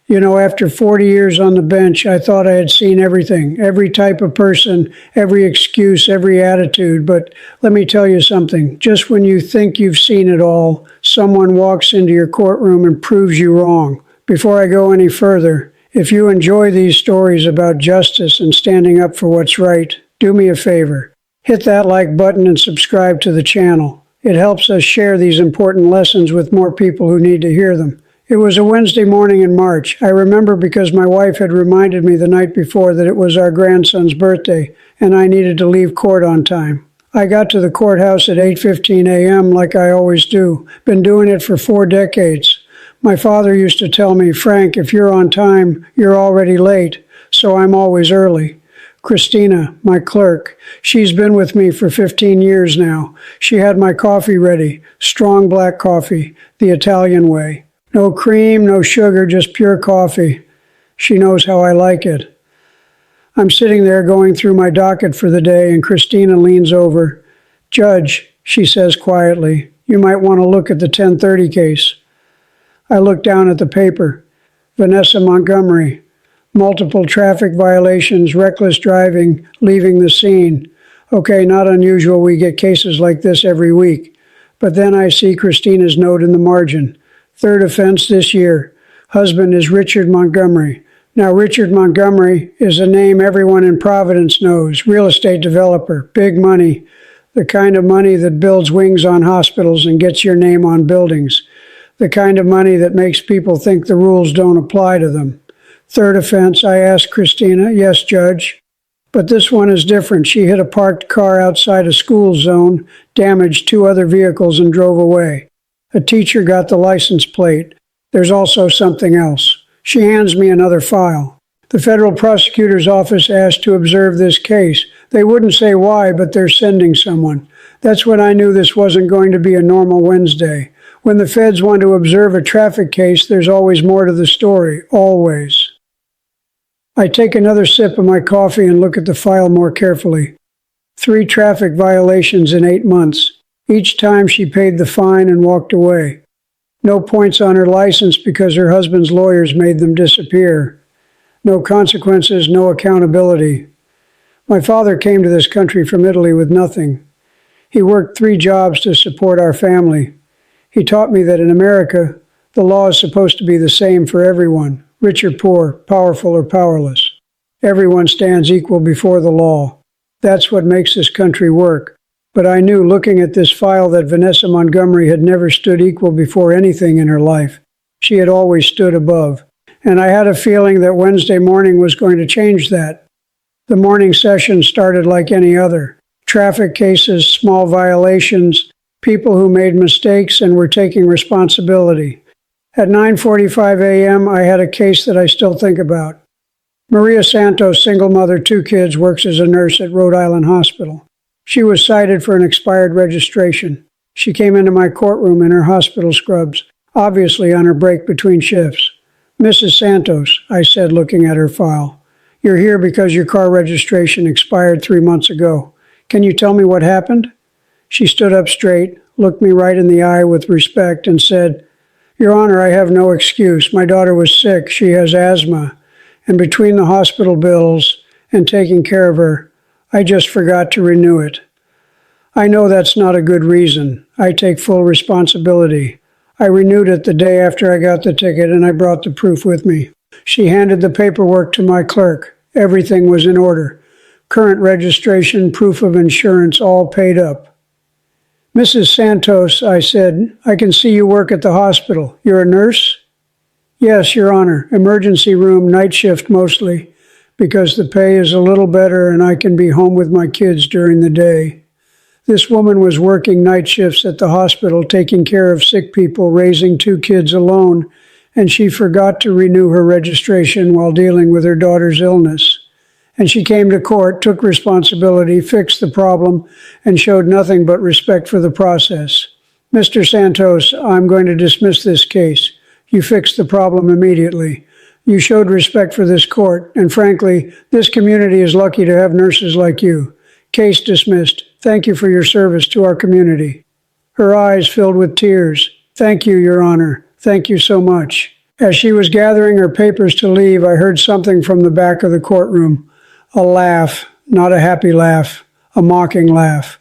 You know, after 40 years on the bench, I thought I had seen everything, every type of person, every excuse, every attitude. But let me tell you something. Just when you think you've seen it all, someone walks into your courtroom and proves you wrong. Before I go any further, if you enjoy these stories about justice and standing up for what's right, do me a favor. Hit that like button and subscribe to the channel. It helps us share these important lessons with more people who need to hear them. It was a Wednesday morning in March. I remember because my wife had reminded me the night before that it was our grandson's birthday, and I needed to leave court on time. I got to the courthouse at 8:15 a.m. like I always do. Been doing it for 4 decades. My father used to tell me, Frank, if you're on time, you're already late, so I'm always early. Christina, my clerk, she's been with me for 15 years now. She had my coffee ready, strong black coffee, the Italian way. No cream, no sugar, just pure coffee. She knows how I like it. I'm sitting there going through my docket for the day, and Christina leans over. Judge, she says quietly, you might want to look at the 1030 case. I look down at the paper. Vanessa Montgomery. Multiple traffic violations, reckless driving, leaving the scene. Okay, not unusual, we get cases like this every week. But then I see Christina's note in the margin. 3rd offense this year. Husband is Richard Montgomery. Now, Richard Montgomery is a name everyone in Providence knows. Real estate developer, big money, the kind of money that builds wings on hospitals and gets your name on buildings. The kind of money that makes people think the rules don't apply to them. 3rd offense, I asked Christina. Yes, Judge. But this one is different. She hit a parked car outside a school zone, damaged 2 other vehicles, and drove away. A teacher got the license plate. There's also something else. She hands me another file. The federal prosecutor's office asked to observe this case. They wouldn't say why, but they're sending someone. That's when I knew this wasn't going to be a normal Wednesday. When the feds want to observe a traffic case, there's always more to the story, always. I take another sip of my coffee and look at the file more carefully. 3 traffic violations in 8 months. Each time she paid the fine and walked away. No points on her license because her husband's lawyers made them disappear. No consequences, no accountability. My father came to this country from Italy with nothing. He worked 3 jobs to support our family. He taught me that in America, the law is supposed to be the same for everyone, rich or poor, powerful or powerless. Everyone stands equal before the law. That's what makes this country work. But I knew, looking at this file, that Vanessa Montgomery had never stood equal before anything in her life. She had always stood above. And I had a feeling that Wednesday morning was going to change that. The morning session started like any other. Traffic cases, small violations, people who made mistakes and were taking responsibility. At 9:45 a.m., I had a case that I still think about. Maria Santos, single mother, 2 kids, works as a nurse at Rhode Island Hospital. She was cited for an expired registration. She came into my courtroom in her hospital scrubs, obviously on her break between shifts. Mrs. Santos, I said, looking at her file, you're here because your car registration expired 3 months ago. Can you tell me what happened? She stood up straight, looked me right in the eye with respect, and said, Your Honor, I have no excuse. My daughter was sick. She has asthma. And between the hospital bills and taking care of her, I just forgot to renew it. I know that's not a good reason. I take full responsibility. I renewed it the day after I got the ticket, and I brought the proof with me. She handed the paperwork to my clerk. Everything was in order. Current registration, proof of insurance, all paid up. Mrs. Santos, I said, I can see you work at the hospital. You're a nurse? Yes, Your Honor. Emergency room, night shift mostly, because the pay is a little better and I can be home with my kids during the day. This woman was working night shifts at the hospital, taking care of sick people, raising 2 kids alone, and she forgot to renew her registration while dealing with her daughter's illness. And she came to court, took responsibility, fixed the problem, and showed nothing but respect for the process. Mr. Santos, I'm going to dismiss this case. You fixed the problem immediately. You showed respect for this court, and frankly, this community is lucky to have nurses like you. Case dismissed. Thank you for your service to our community. Her eyes filled with tears. Thank you, Your Honor. Thank you so much. As she was gathering her papers to leave, I heard something from the back of the courtroom. A laugh, not a happy laugh, a mocking laugh.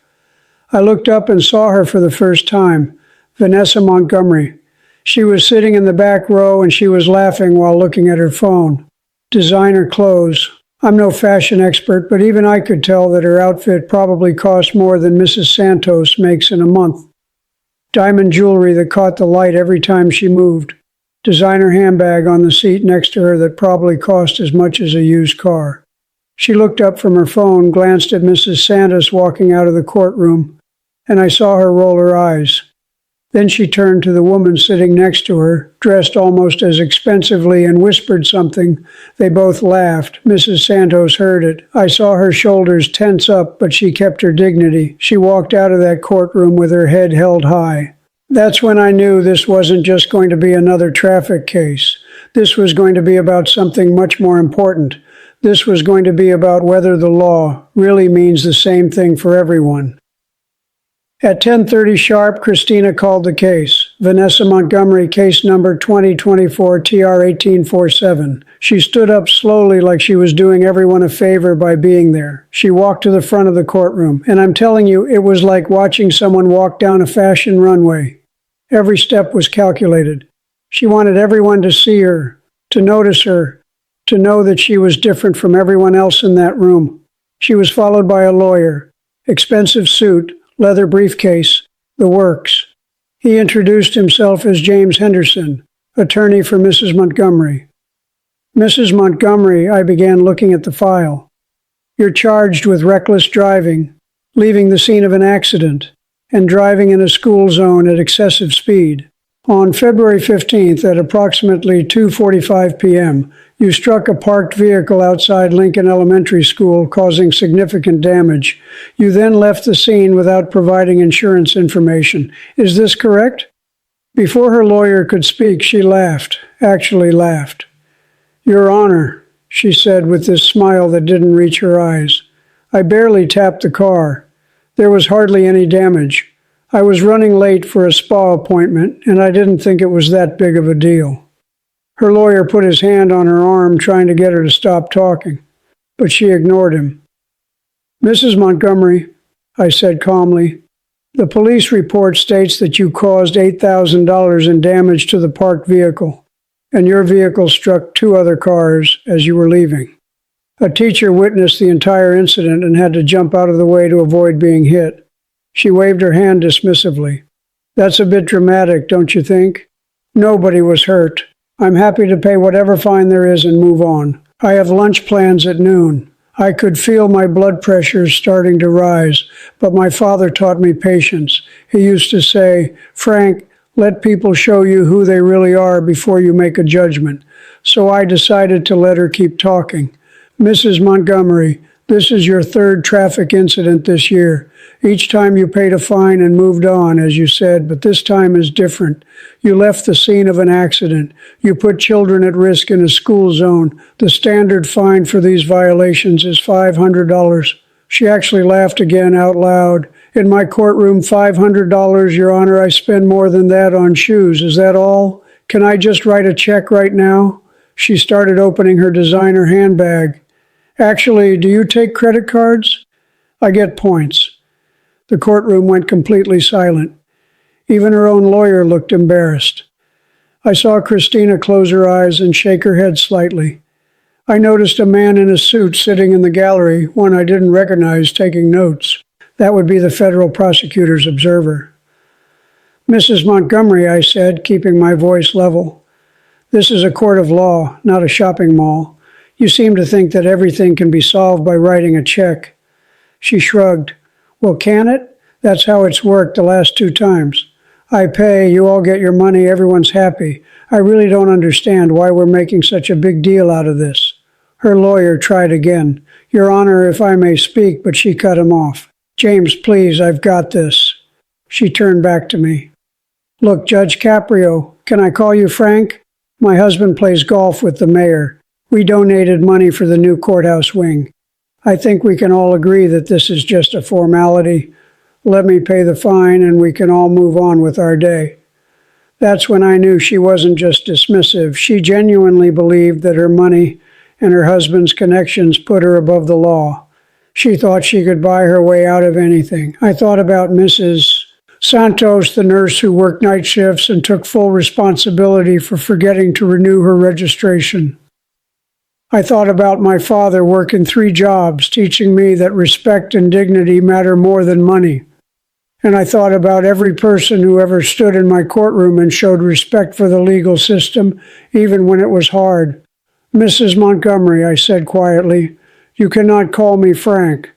I looked up and saw her for the first time, Vanessa Montgomery. She was sitting in the back row and she was laughing while looking at her phone. Designer clothes. I'm no fashion expert, but even I could tell that her outfit probably cost more than Mrs. Santos makes in a month. Diamond jewelry that caught the light every time she moved. Designer handbag on the seat next to her that probably cost as much as a used car. She looked up from her phone, glanced at Mrs. Santos walking out of the courtroom, and I saw her roll her eyes. Then she turned to the woman sitting next to her, dressed almost as expensively, and whispered something. They both laughed. Mrs. Santos heard it. I saw her shoulders tense up, but she kept her dignity. She walked out of that courtroom with her head held high. That's when I knew this wasn't just going to be another traffic case. This was going to be about something much more important. This was going to be about whether the law really means the same thing for everyone. At 10:30 sharp, Christina called the case. Vanessa Montgomery, case number 2024 TR 1847. She stood up slowly like she was doing everyone a favor by being there. She walked to the front of the courtroom, and I'm telling you, it was like watching someone walk down a fashion runway. Every step was calculated. She wanted everyone to see her, to notice her, to know that she was different from everyone else in that room. She was followed by a lawyer, expensive suit, leather briefcase, the works. He introduced himself as James Henderson, attorney for Mrs. Montgomery. Mrs. Montgomery, I began looking at the file. You're charged with reckless driving, leaving the scene of an accident, and driving in a school zone at excessive speed. On February 15th at approximately 2:45 p.m., you struck a parked vehicle outside Lincoln Elementary School, causing significant damage. You then left the scene without providing insurance information. Is this correct? Before her lawyer could speak, she laughed, actually laughed. Your Honor, she said with this smile that didn't reach her eyes, I barely tapped the car. There was hardly any damage. I was running late for a spa appointment, and I didn't think it was that big of a deal. Her lawyer put his hand on her arm, trying to get her to stop talking, but she ignored him. Mrs. Montgomery, I said calmly, the police report states that you caused $8,000 in damage to the parked vehicle, and your vehicle struck two other cars as you were leaving. A teacher witnessed the entire incident and had to jump out of the way to avoid being hit. She waved her hand dismissively. That's a bit dramatic, don't you think? Nobody was hurt. I'm happy to pay whatever fine there is and move on. I have lunch plans at noon. I could feel my blood pressure starting to rise, but my father taught me patience. He used to say, Frank, let people show you who they really are before you make a judgment. So I decided to let her keep talking. Mrs. Montgomery, this is your third traffic incident this year. Each time you paid a fine and moved on, as you said, but this time is different. You left the scene of an accident. You put children at risk in a school zone. The standard fine for these violations is $500. She actually laughed again out loud. In my courtroom, $500, Your Honor, I spend more than that on shoes. Is that all? Can I just write a check right now? She started opening her designer handbag. Actually, do you take credit cards? I get points. The courtroom went completely silent. Even her own lawyer looked embarrassed. I saw Christina close her eyes and shake her head slightly. I noticed a man in a suit sitting in the gallery, one I didn't recognize, taking notes. That would be the federal prosecutor's observer. Mrs. Montgomery, I said, keeping my voice level. This is a court of law, not a shopping mall. You seem to think that everything can be solved by writing a check. She shrugged. Well, can it? That's how it's worked the last 2 times. I pay, you all get your money, everyone's happy. I really don't understand why we're making such a big deal out of this. Her lawyer tried again. Your Honor, if I may speak, but she cut him off. James, please, I've got this. She turned back to me. Look, Judge Caprio, can I call you Frank? My husband plays golf with the mayor. We donated money for the new courthouse wing. I think we can all agree that this is just a formality. Let me pay the fine and we can all move on with our day. That's when I knew she wasn't just dismissive. She genuinely believed that her money and her husband's connections put her above the law. She thought she could buy her way out of anything. I thought about Mrs. Santos, the nurse who worked night shifts and took full responsibility for forgetting to renew her registration. I thought about my father working 3 jobs, teaching me that respect and dignity matter more than money. And I thought about every person who ever stood in my courtroom and showed respect for the legal system, even when it was hard. Mrs. Montgomery, I said quietly, you cannot call me Frank.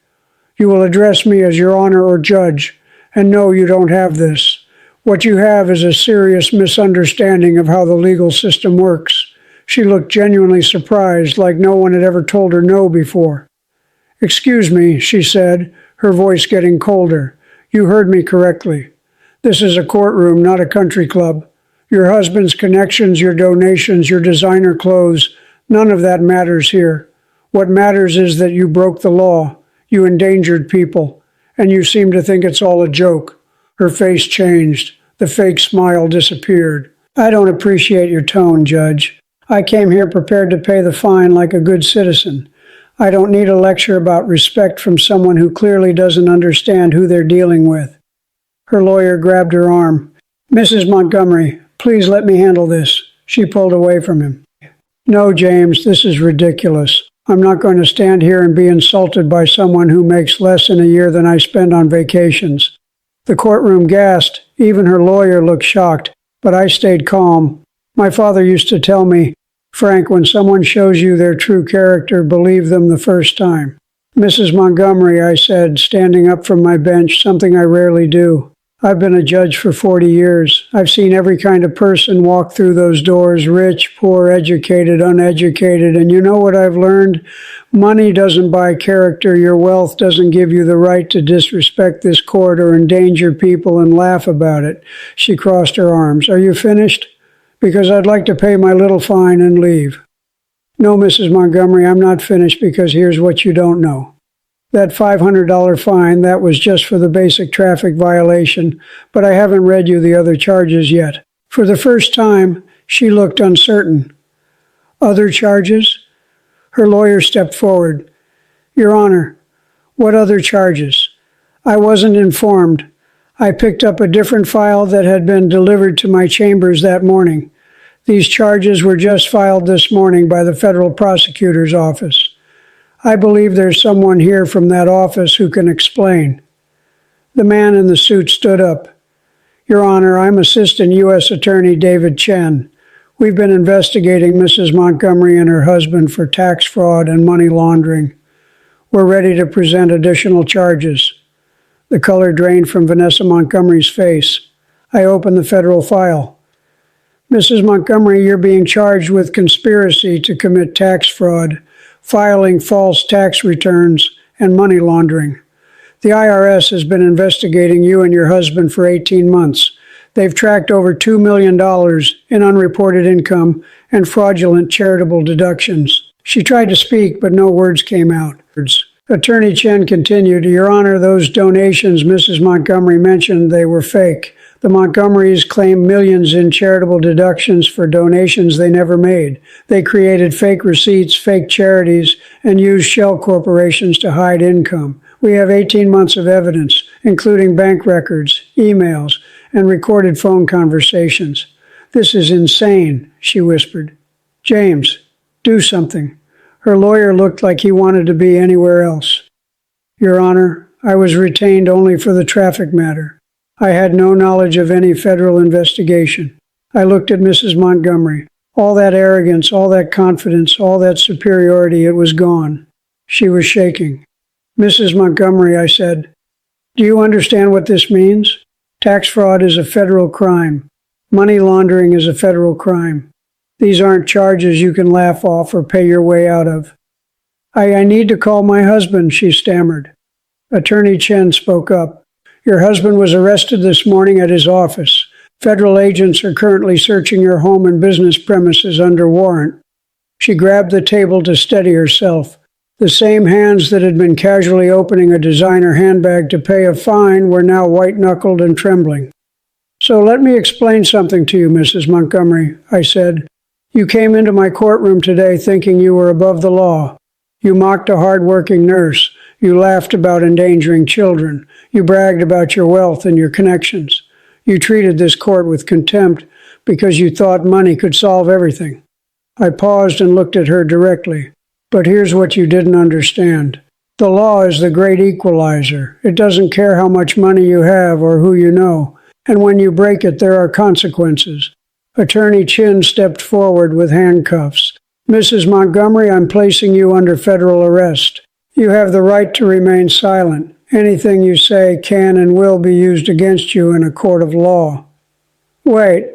You will address me as Your Honor or Judge. And no, you don't have this. What you have is a serious misunderstanding of how the legal system works. She looked genuinely surprised, like no one had ever told her no before. Excuse me, she said, her voice getting colder. You heard me correctly. This is a courtroom, not a country club. Your husband's connections, your donations, your designer clothes, none of that matters here. What matters is that you broke the law, you endangered people, and you seem to think it's all a joke. Her face changed. The fake smile disappeared. I don't appreciate your tone, Judge. I came here prepared to pay the fine like a good citizen. I don't need a lecture about respect from someone who clearly doesn't understand who they're dealing with. Her lawyer grabbed her arm. Mrs. Montgomery, please let me handle this. She pulled away from him. No, James, this is ridiculous. I'm not going to stand here and be insulted by someone who makes less in a year than I spend on vacations. The courtroom gasped. Even her lawyer looked shocked, but I stayed calm. My father used to tell me, Frank, when someone shows you their true character, believe them the first time. Mrs. Montgomery, I said, standing up from my bench, something I rarely do. I've been a judge for 40 years. I've seen every kind of person walk through those doors, rich, poor, educated, uneducated, and you know what I've learned? Money doesn't buy character. Your wealth doesn't give you the right to disrespect this court or endanger people and laugh about it. She crossed her arms. Are you finished? Because I'd like to pay my little fine and leave. No, Mrs. Montgomery, I'm not finished because here's what you don't know. That $500 fine, that was just for the basic traffic violation, but I haven't read you the other charges yet. For the first time, she looked uncertain. Other charges? Her lawyer stepped forward. Your Honor, what other charges? I wasn't informed. I picked up a different file that had been delivered to my chambers that morning. These charges were just filed this morning by the federal prosecutor's office. I believe there's someone here from that office who can explain. The man in the suit stood up. Your Honor, I'm Assistant U.S. Attorney David Chen. We've been investigating Mrs. Montgomery and her husband for tax fraud and money laundering. We're ready to present additional charges. The color drained from Vanessa Montgomery's face. I opened the federal file. Mrs. Montgomery, you're being charged with conspiracy to commit tax fraud, filing false tax returns, and money laundering. The IRS has been investigating you and your husband for 18 months. They've tracked over $2 million in unreported income and fraudulent charitable deductions. She tried to speak, but no words came out. Attorney Chen continued, Your Honor, those donations Mrs. Montgomery mentioned, they were fake. The Montgomerys claimed millions in charitable deductions for donations they never made. They created fake receipts, fake charities, and used shell corporations to hide income. We have 18 months of evidence, including bank records, emails, and recorded phone conversations. This is insane, she whispered. James, do something. Her lawyer looked like he wanted to be anywhere else. Your Honor, I was retained only for the traffic matter. I had no knowledge of any federal investigation. I looked at Mrs. Montgomery. All that arrogance, all that confidence, all that superiority, it was gone. She was shaking. Mrs. Montgomery, I said, do you understand what this means? Tax fraud is a federal crime. Money laundering is a federal crime. These aren't charges you can laugh off or pay your way out of. I need to call my husband, she stammered. Attorney Chen spoke up. Your husband was arrested this morning at his office. Federal agents are currently searching your home and business premises under warrant. She grabbed the table to steady herself. The same hands that had been casually opening a designer handbag to pay a fine were now white-knuckled and trembling. So let me explain something to you, Mrs. Montgomery, I said. You came into my courtroom today thinking you were above the law. You mocked a hard-working nurse. You laughed about endangering children. You bragged about your wealth and your connections. You treated this court with contempt because you thought money could solve everything. I paused and looked at her directly. But here's what you didn't understand. The law is the great equalizer. It doesn't care how much money you have or who you know. And when you break it, there are consequences. Attorney Chin stepped forward with handcuffs. Mrs. Montgomery, I'm placing you under federal arrest. You have the right to remain silent. Anything you say can and will be used against you in a court of law. Wait,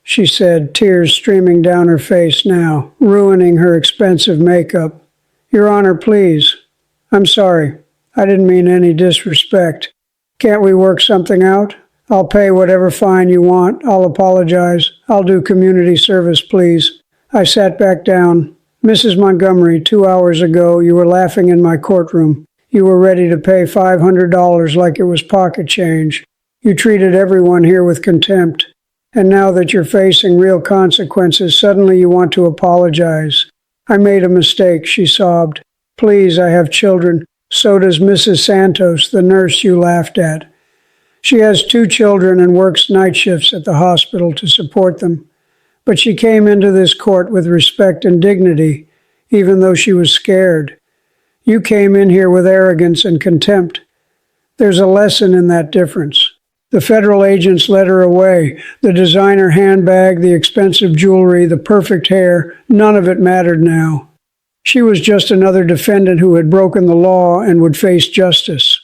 she said, tears streaming down her face now, ruining her expensive makeup. Your Honor, please. I'm sorry. I didn't mean any disrespect. Can't we work something out? I'll pay whatever fine you want. I'll apologize. I'll do community service, please. I sat back down. Mrs. Montgomery, 2 hours ago, you were laughing in my courtroom. You were ready to pay $500 like it was pocket change. You treated everyone here with contempt. And now that you're facing real consequences, suddenly you want to apologize. I made a mistake, she sobbed. Please, I have children. So does Mrs. Santos, the nurse you laughed at. She has 2 children and works night shifts at the hospital to support them. But she came into this court with respect and dignity, even though she was scared. You came in here with arrogance and contempt. There's a lesson in that difference. The federal agents led her away. The designer handbag, the expensive jewelry, the perfect hair, none of it mattered now. She was just another defendant who had broken the law and would face justice.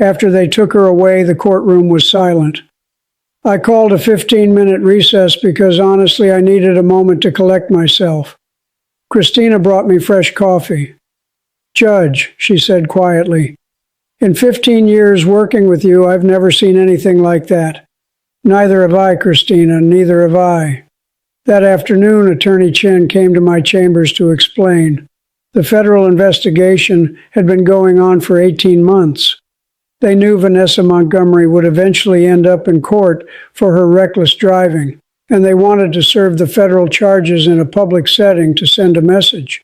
After they took her away, the courtroom was silent. I called a 15-minute recess because honestly I needed a moment to collect myself. Christina brought me fresh coffee. Judge, she said quietly, in 15 years working with you, I've never seen anything like that. Neither have I, Christina, neither have I. That afternoon, Attorney Chin came to my chambers to explain. The federal investigation had been going on for 18 months. They knew Vanessa Montgomery would eventually end up in court for her reckless driving, and they wanted to serve the federal charges in a public setting to send a message.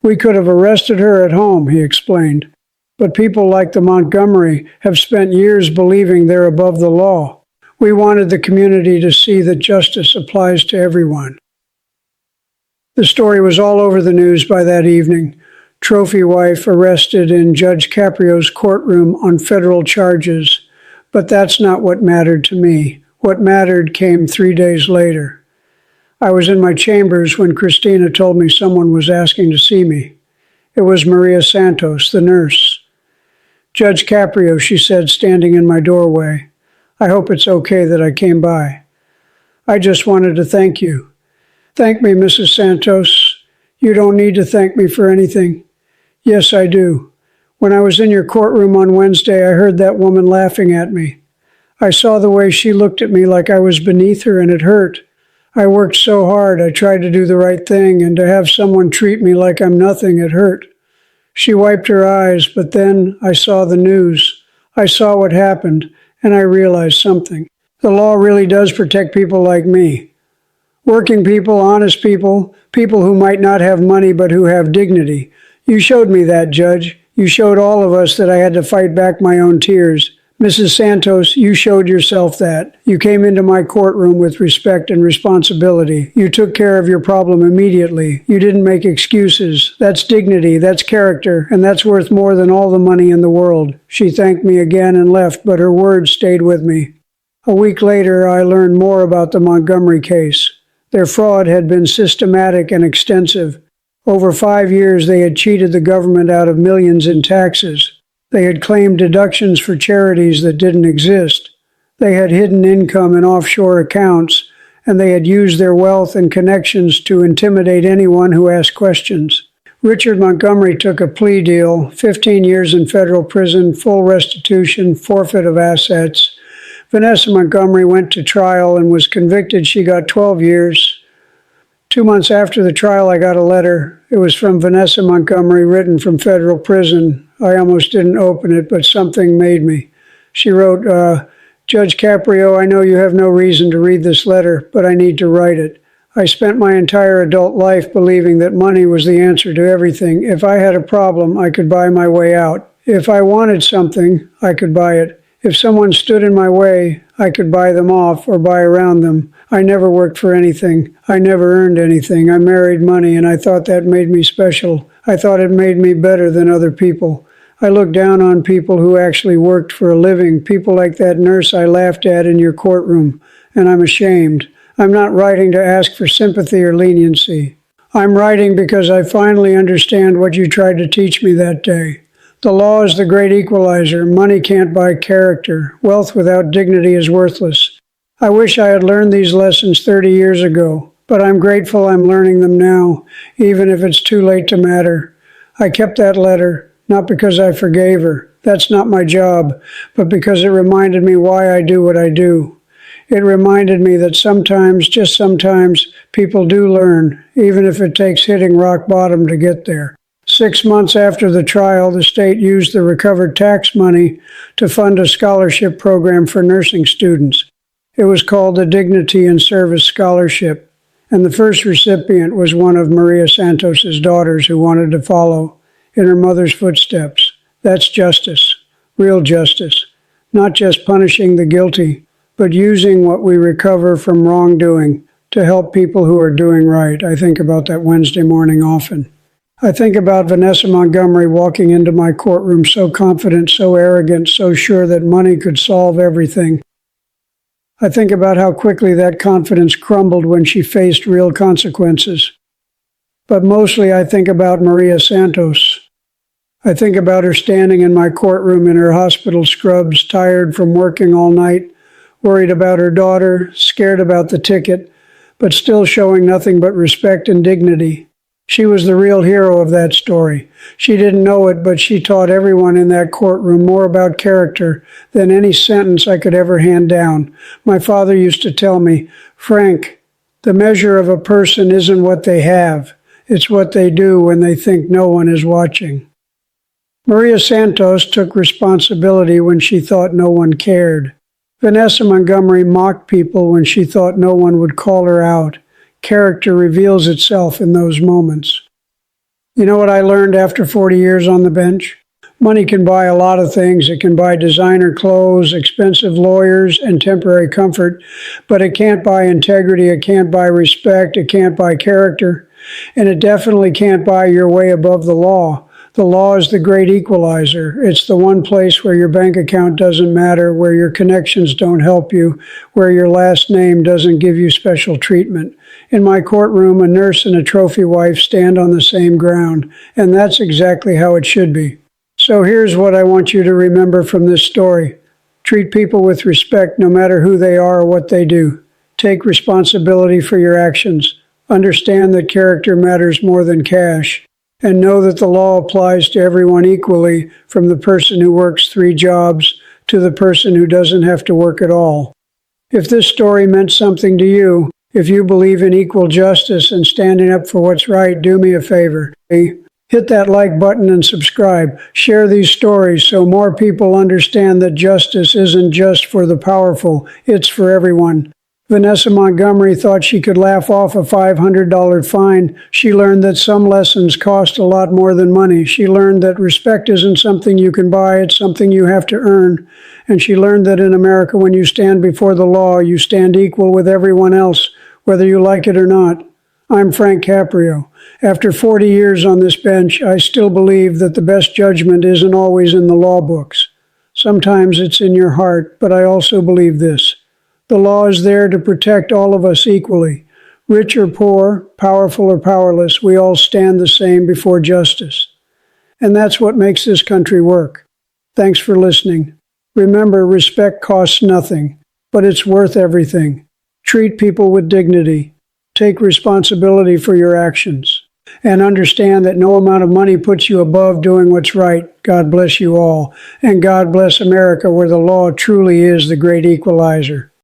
We could have arrested her at home, he explained, but people like the Montgomery have spent years believing they're above the law. We wanted the community to see that justice applies to everyone. The story was all over the news by that evening. Trophy wife arrested in Judge Caprio's courtroom on federal charges. But that's not what mattered to me. What mattered came 3 days later. I was in my chambers when Christina told me someone was asking to see me. It was Maria Santos, the nurse. Judge Caprio, she said, standing in my doorway. I hope it's okay that I came by. I just wanted to thank you. Thank me, Mrs. Santos. You don't need to thank me for anything. Yes, I do. When I was in your courtroom on Wednesday, I heard that woman laughing at me. I saw the way she looked at me like I was beneath her, and it hurt. I worked so hard, I tried to do the right thing, and to have someone treat me like I'm nothing, it hurt. She wiped her eyes, but then I saw the news. I saw what happened, and I realized something. The law really does protect people like me. Working people, honest people, people who might not have money but who have dignity. You showed me that, Judge. You showed all of us that I had to fight back my own tears. Mrs. Santos, you showed yourself that. You came into my courtroom with respect and responsibility. You took care of your problem immediately. You didn't make excuses. That's dignity, that's character, and that's worth more than all the money in the world. She thanked me again and left, but her words stayed with me. A week later, I learned more about the Montgomery case. Their fraud had been systematic and extensive. Over 5 years, they had cheated the government out of millions in taxes. They had claimed deductions for charities that didn't exist. They had hidden income in offshore accounts, and they had used their wealth and connections to intimidate anyone who asked questions. Richard Montgomery took a plea deal, 15 years in federal prison, full restitution, forfeit of assets. Vanessa Montgomery went to trial and was convicted. She got 12 years. 2 months after the trial, I got a letter. It was from Vanessa Montgomery, written from federal prison. I almost didn't open it, but something made me. She wrote, Judge Caprio, I know you have no reason to read this letter, but I need to write it. I spent my entire adult life believing that money was the answer to everything. If I had a problem, I could buy my way out. If I wanted something, I could buy it. If someone stood in my way, I could buy them off or buy around them. I never worked for anything. I never earned anything. I married money, and I thought that made me special. I thought it made me better than other people. I looked down on people who actually worked for a living, people like that nurse I laughed at in your courtroom, and I'm ashamed. I'm not writing to ask for sympathy or leniency. I'm writing because I finally understand what you tried to teach me that day. The law is the great equalizer. Money can't buy character. Wealth without dignity is worthless. I wish I had learned these lessons 30 years ago, but I'm grateful I'm learning them now, even if it's too late to matter. I kept that letter, not because I forgave her. That's not my job, but because it reminded me why I do what I do. It reminded me that sometimes, just sometimes, people do learn, even if it takes hitting rock bottom to get there. 6 months after the trial, the state used the recovered tax money to fund a scholarship program for nursing students. It was called the Dignity in Service Scholarship, and the first recipient was one of Maria Santos's daughters who wanted to follow in her mother's footsteps. That's justice, real justice, not just punishing the guilty, but using what we recover from wrongdoing to help people who are doing right. I think about that Wednesday morning often. I think about Vanessa Montgomery walking into my courtroom so confident, so arrogant, so sure that money could solve everything. I think about how quickly that confidence crumbled when she faced real consequences. But mostly I think about Maria Santos. I think about her standing in my courtroom in her hospital scrubs, tired from working all night, worried about her daughter, scared about the ticket, but still showing nothing but respect and dignity. She was the real hero of that story. She didn't know it, but she taught everyone in that courtroom more about character than any sentence I could ever hand down. My father used to tell me, Frank, the measure of a person isn't what they have. It's what they do when they think no one is watching. Maria Santos took responsibility when she thought no one cared. Vanessa Montgomery mocked people when she thought no one would call her out. Character reveals itself in those moments. You know what I learned after 40 years on the bench? Money can buy a lot of things. It can buy designer clothes, expensive lawyers, and temporary comfort, but it can't buy integrity, it can't buy respect, it can't buy character, and it definitely can't buy your way above the law. The law is the great equalizer. It's the one place where your bank account doesn't matter, where your connections don't help you, where your last name doesn't give you special treatment. In my courtroom, a nurse and a trophy wife stand on the same ground, and that's exactly how it should be. So here's what I want you to remember from this story. Treat people with respect no matter who they are or what they do. Take responsibility for your actions. Understand that character matters more than cash. And know that the law applies to everyone equally, from the person who works 3 jobs to the person who doesn't have to work at all. If this story meant something to you, if you believe in equal justice and standing up for what's right, do me a favor. Hit that like button and subscribe. Share these stories so more people understand that justice isn't just for the powerful, it's for everyone. Vanessa Montgomery thought she could laugh off a $500 fine. She learned that some lessons cost a lot more than money. She learned that respect isn't something you can buy, it's something you have to earn. And she learned that in America, when you stand before the law, you stand equal with everyone else, whether you like it or not. I'm Frank Caprio. After 40 years on this bench, I still believe that the best judgment isn't always in the law books. Sometimes it's in your heart, but I also believe this. The law is there to protect all of us equally. Rich or poor, powerful or powerless, we all stand the same before justice. And that's what makes this country work. Thanks for listening. Remember, respect costs nothing, but it's worth everything. Treat people with dignity. Take responsibility for your actions. And understand that no amount of money puts you above doing what's right. God bless you all. And God bless America, where the law truly is the great equalizer.